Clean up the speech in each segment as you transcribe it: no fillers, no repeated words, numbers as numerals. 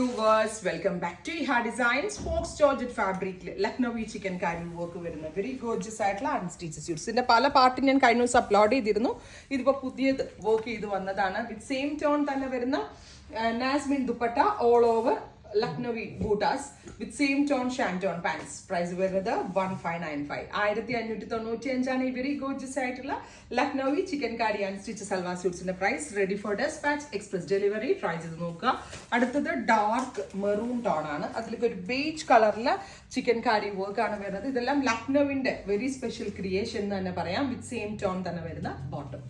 viewers, welcome back to Iha Designs. Fox Georgette fabric Lucknowi chicken curry work വരുന്ന very gorgeous ആയിട്ടുള്ള unstitch suites. ഇതിന്റെ പല part ഞാൻ കഴിഞ്ഞ ദിവസം അപ്ലോഡ് ചെയ്തിരുന്നു. ഇതിപ്പോൾ പുതിയത് വർക്ക് ചെയ്ത് വന്നതാണ്. വിത്ത് സെയിം ടോൺ തന്നെ വരുന്ന Nasmin dupatta all over Lucknowi bootas with same tone shanton pants. Price വരുന്നത് 1595. 1595 ആണ് ഈ very gorgeous ആയിട്ടുള്ള Lucknowi chicken curry and stitch salwar suits ന്റെ price. Ready for dispatch, express delivery. Try ചെയ്ത് നോക്കുക. അടുത്തത് ഡാർക്ക് മെറൂൺ ടോൺ ആണ്. അതിലേക്ക് ഒരു ബേജ് കളറിലെ ചിക്കൻ കാരി വർക്ക് ആണ് വരുന്നത്. ഇതെല്ലാം ലക്നോവിന്റെ വെരി സ്പെഷ്യൽ ക്രിയേഷൻ എന്ന് തന്നെ പറയാം. വിത്ത് സെയിം ടോൺ തന്നെ വരുന്ന ബോട്ടം.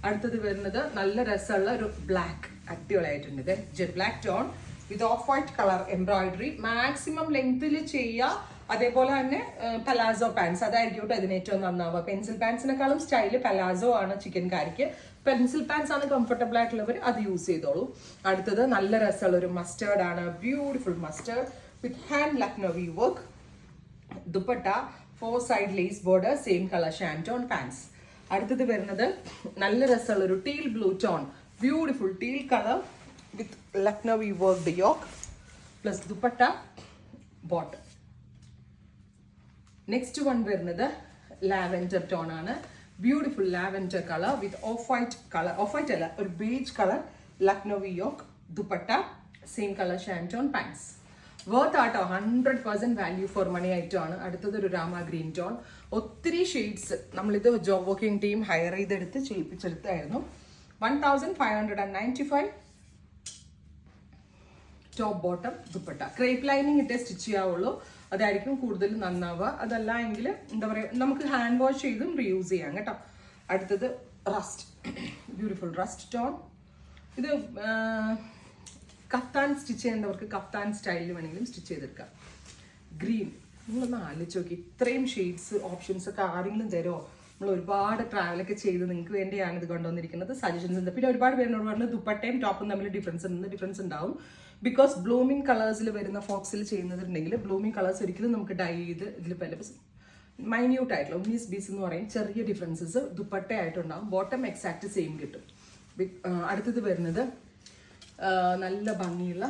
അടുത്തത് വരുന്നത് നല്ല രസമുള്ള ഒരു ബ്ലാക്ക് അടിപൊളിയായിട്ടുണ്ട്. ഇത് jet black tone with off white colour embroidery. Maximum ലെങ്ത്തിൽ ചെയ്യുക. അതേപോലെ തന്നെ പലാസോ പാൻസ് അതായിരിക്കും കേട്ടോ ഇതിന് ഏറ്റവും നന്നാവുക. പെൻസിൽ പാൻസിനെക്കാളും സ്റ്റൈല് പലാസോ ആണ് ചിക്കൻ കാരിക്ക്. പെൻസിൽ പാൻസ് ആണ് കംഫർട്ടബിൾ ആയിട്ടുള്ളവർ അത് യൂസ് ചെയ്തോളൂ. അടുത്തത് നല്ല രസമുള്ള ഒരു മസ്റ്റേർഡ് ആണ്. Beautiful mustard with hand Lucknowi work. Dupatta 4 side lace border same colour shantoon pants. അടുത്തത് വരുന്നത് നല്ല രസമുള്ള ഒരു teal blue tone. Beautiful teal colour with Lucknowi worked yoke plus dupatta bottom. Next one വരുന്നത് lavender tone ആണ്. Beautiful lavender color with off-white color. Off-white അല്ല ഒരു beige color Lucknowi yoke dupatta same color shanton pants. Worth ആട്ടോ 100% value for money item ആണ്. അടുത്തത് ഒരു Rama green tone. ഒത്തിരി shades നമ്മളിത് ജോബ് വർക്കിംഗ് ടീം ഹയർ ചെയ്തെടുത്ത് ചെയ്യിപ്പിച്ചെടുത്തായിരുന്നു. 1595 top bottom dupatta. Crepe lining ഇട്ടേ സ്റ്റിച്ച് ചെയ്യാവുള്ളൂ. അതായിരിക്കും കൂടുതൽ നന്നാവുക. അതല്ല എങ്കിൽ എന്താ പറയുക നമുക്ക് ഹാൻഡ് വാഷ് ചെയ്തും റീയൂസ് ചെയ്യാം കേട്ടോ. അടുത്തത് റസ്റ്റ്. Beautiful rest tone. ഇത് കഫ്താൻ സ്റ്റിച്ച് ചെയ്യേണ്ടവർക്ക് കഫ്താൻ സ്റ്റൈലിൽ വേണമെങ്കിലും സ്റ്റിച്ച് ചെയ്തെടുക്കാം. ഗ്രീൻ. നിങ്ങളൊന്ന് ആലോചിച്ച് നോക്കി ഇത്രയും ഷെയ്ഡ്സ് ഓപ്ഷൻസ് ഒക്കെ ആരെങ്കിലും തരുമോ? നമ്മൾ ഒരുപാട് ട്രാവലൊക്കെ ചെയ്ത് നിങ്ങൾക്ക് വേണ്ടിയാണ് ഇത് കൊണ്ടുവന്നിരിക്കുന്നത്. സജഷൻസ് ഉണ്ട്. പിന്നെ ഒരുപാട് പേരോട് പറഞ്ഞു ദുപ്പട്ടയും ടോപ്പും തമ്മിൽ ഡിഫറൻസ് ഉണ്ടാവും. ബിക്കോസ് ബ്ലൂമിങ് കളേഴ്സിൽ വരുന്ന ഫോക്സിൽ ചെയ്യുന്നതുണ്ടെങ്കിൽ ബ്ലൂമിങ് കളേഴ്സ് ഒരിക്കലും നമുക്ക് ഡൈ ചെയ്ത് ഇതിൽ പല മൈന്യൂട്ട് ആയിട്ടുള്ള ഉന്നീസ് ബീസ് എന്ന് പറയും ചെറിയ ഡിഫറൻസസ് ദുപ്പട്ടയായിട്ടുണ്ടാവും. ബോട്ടം എക്സാക്ട് സെയിം കിട്ടും. അടുത്തത് വരുന്നത് നല്ല ഭംഗിയുള്ള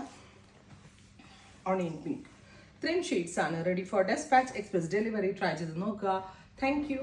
ഓണിയൻ പിങ്ക്. ഇത്രയും ഷെയ്ഡ്സ് ആണ്. Ready for despatch, express delivery. Try ചെയ്ത് നോക്കുക. Thank U.